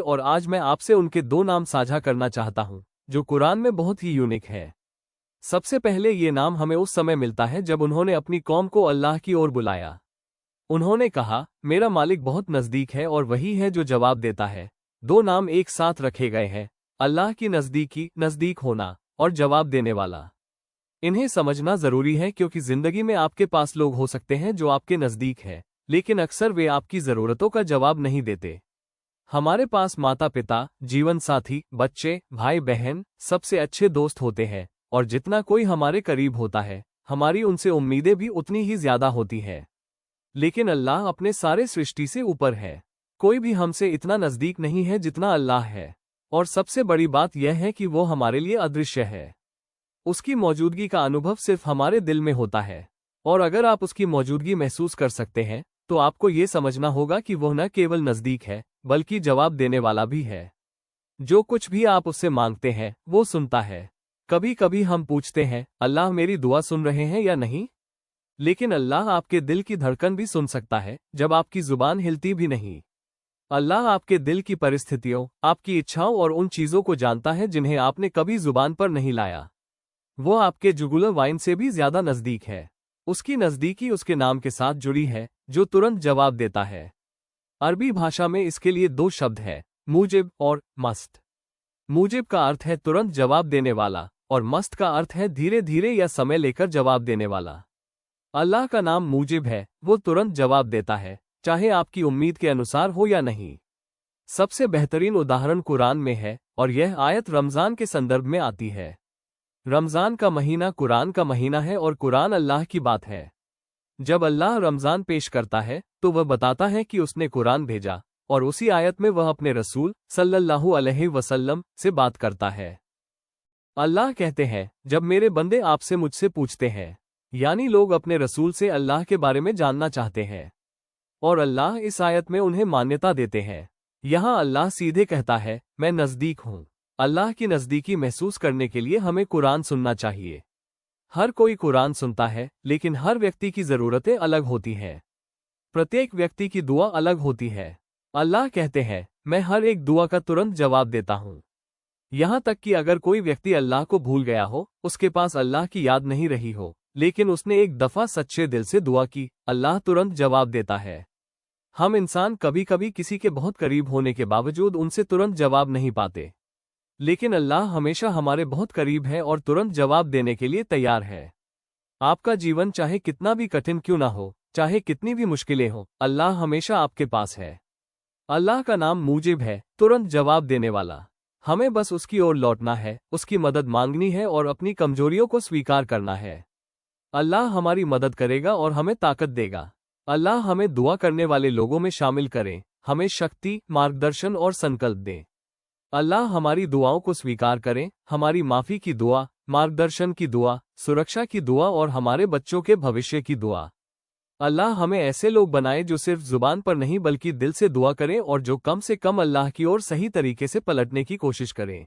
और आज मैं आपसे उनके दो नाम साझा करना चाहता हूं, जो कुरान में बहुत ही यूनिक है। सबसे पहले ये नाम हमें उस समय मिलता है जब उन्होंने अपनी कौम को अल्लाह की ओर बुलाया। उन्होंने कहा, मेरा मालिक बहुत नज़दीक है और वही है जो जवाब देता है। दो नाम एक साथ रखे गए हैं, अल्लाह की नज़दीकी, नज़दीक होना, और जवाब देने वाला। इन्हें समझना ज़रूरी है क्योंकि ज़िंदगी में आपके पास लोग हो सकते हैं जो आपके नज़दीक हैं, लेकिन अक्सर वे आपकी ज़रूरतों का जवाब नहीं देते। हमारे पास माता पिता, जीवन साथी, बच्चे, भाई बहन, सबसे अच्छे दोस्त होते हैं, और जितना कोई हमारे करीब होता है, हमारी उनसे उम्मीदें भी उतनी ही ज़्यादा होती हैं। लेकिन अल्लाह अपने सारे सृष्टि से ऊपर है। कोई भी हमसे इतना नज़दीक नहीं है जितना अल्लाह है। और सबसे बड़ी बात यह है कि वो हमारे लिए अदृश्य है। उसकी मौजूदगी का अनुभव सिर्फ हमारे दिल में होता है। और अगर आप उसकी मौजूदगी महसूस कर सकते हैं, तो आपको ये समझना होगा कि वह न केवल नज़दीक है, बल्कि जवाब देने वाला भी है। जो कुछ भी आप उससे मांगते हैं, वो सुनता है। कभी कभी हम पूछते हैं, अल्लाह मेरी दुआ सुन रहे हैं या नहीं? लेकिन अल्लाह आपके दिल की धड़कन भी सुन सकता है, जब आपकी जुबान हिलती भी नहीं। अल्लाह आपके दिल की परिस्थितियों, आपकी इच्छाओं और उन चीज़ों को जानता है जिन्हें आपने कभी जुबान पर नहीं लाया। वो आपके जुगुलर वाइन से भी ज्यादा नज़दीक है। उसकी नज़दीकी उसके नाम के साथ जुड़ी है, जो तुरंत जवाब देता है। अरबी भाषा में इसके लिए दो शब्द हैं, मूजिब और मस्त। मूजिब का अर्थ है तुरंत जवाब देने वाला, और मस्त का अर्थ है धीरे धीरे या समय लेकर जवाब देने वाला। अल्लाह का नाम मूजिब है, वो तुरंत जवाब देता है, चाहे आपकी उम्मीद के अनुसार हो या नहीं। सबसे बेहतरीन उदाहरण कुरान में है, और यह आयत रमज़ान के संदर्भ में आती है। रमज़ान का महीना कुरान का महीना है और कुरान अल्लाह की बात है। जब अल्लाह रमज़ान पेश करता है, तो वह बताता है कि उसने कुरान भेजा, और उसी आयत में वह अपने रसूल सल्लल्लाहु अलैहि वसल्लम से बात करता है। अल्लाह कहते हैं, जब मेरे बंदे आपसे मुझसे पूछते हैं, यानी लोग अपने रसूल से अल्लाह के बारे में जानना चाहते हैं, और अल्लाह इस आयत में उन्हें मान्यता देते हैं। यहाँ अल्लाह सीधे कहता है, मैं नज़दीक हूँ। अल्लाह की नज़दीकी महसूस करने के लिए हमें कुरान सुनना चाहिए। हर कोई कुरान सुनता है, लेकिन हर व्यक्ति की ज़रूरतें अलग होती हैं। प्रत्येक व्यक्ति की दुआ अलग होती है। अल्लाह कहते हैं, मैं हर एक दुआ का तुरंत जवाब देता हूँ। यहाँ तक कि अगर कोई व्यक्ति अल्लाह को भूल गया हो, उसके पास अल्लाह की याद नहीं रही हो, लेकिन उसने एक दफ़ा सच्चे दिल से दुआ की, अल्लाह तुरंत जवाब देता है। हम इंसान कभी कभी किसी के बहुत करीब होने के बावजूद उनसे तुरंत जवाब नहीं पाते, लेकिन अल्लाह हमेशा हमारे बहुत करीब है और तुरंत जवाब देने के लिए तैयार है। आपका जीवन चाहे कितना भी कठिन क्यों ना हो, चाहे कितनी भी मुश्किलें हो, अल्लाह हमेशा आपके पास है। अल्लाह का नाम मूजिब है, तुरंत जवाब देने वाला। हमें बस उसकी ओर लौटना है, उसकी मदद मांगनी है और अपनी कमजोरियों को स्वीकार करना है। अल्लाह हमारी मदद करेगा और हमें ताकत देगा। अल्लाह हमें दुआ करने वाले लोगों में शामिल करें, हमें शक्ति, मार्गदर्शन और संकल्प दें। अल्लाह हमारी दुआओं को स्वीकार करें, हमारी माफ़ी की दुआ, मार्गदर्शन की दुआ, सुरक्षा की दुआ और हमारे बच्चों के भविष्य की दुआ। अल्लाह हमें ऐसे लोग बनाए जो सिर्फ जुबान पर नहीं बल्कि दिल से दुआ करें और जो कम से कम अल्लाह की ओर सही तरीके से पलटने की कोशिश करें।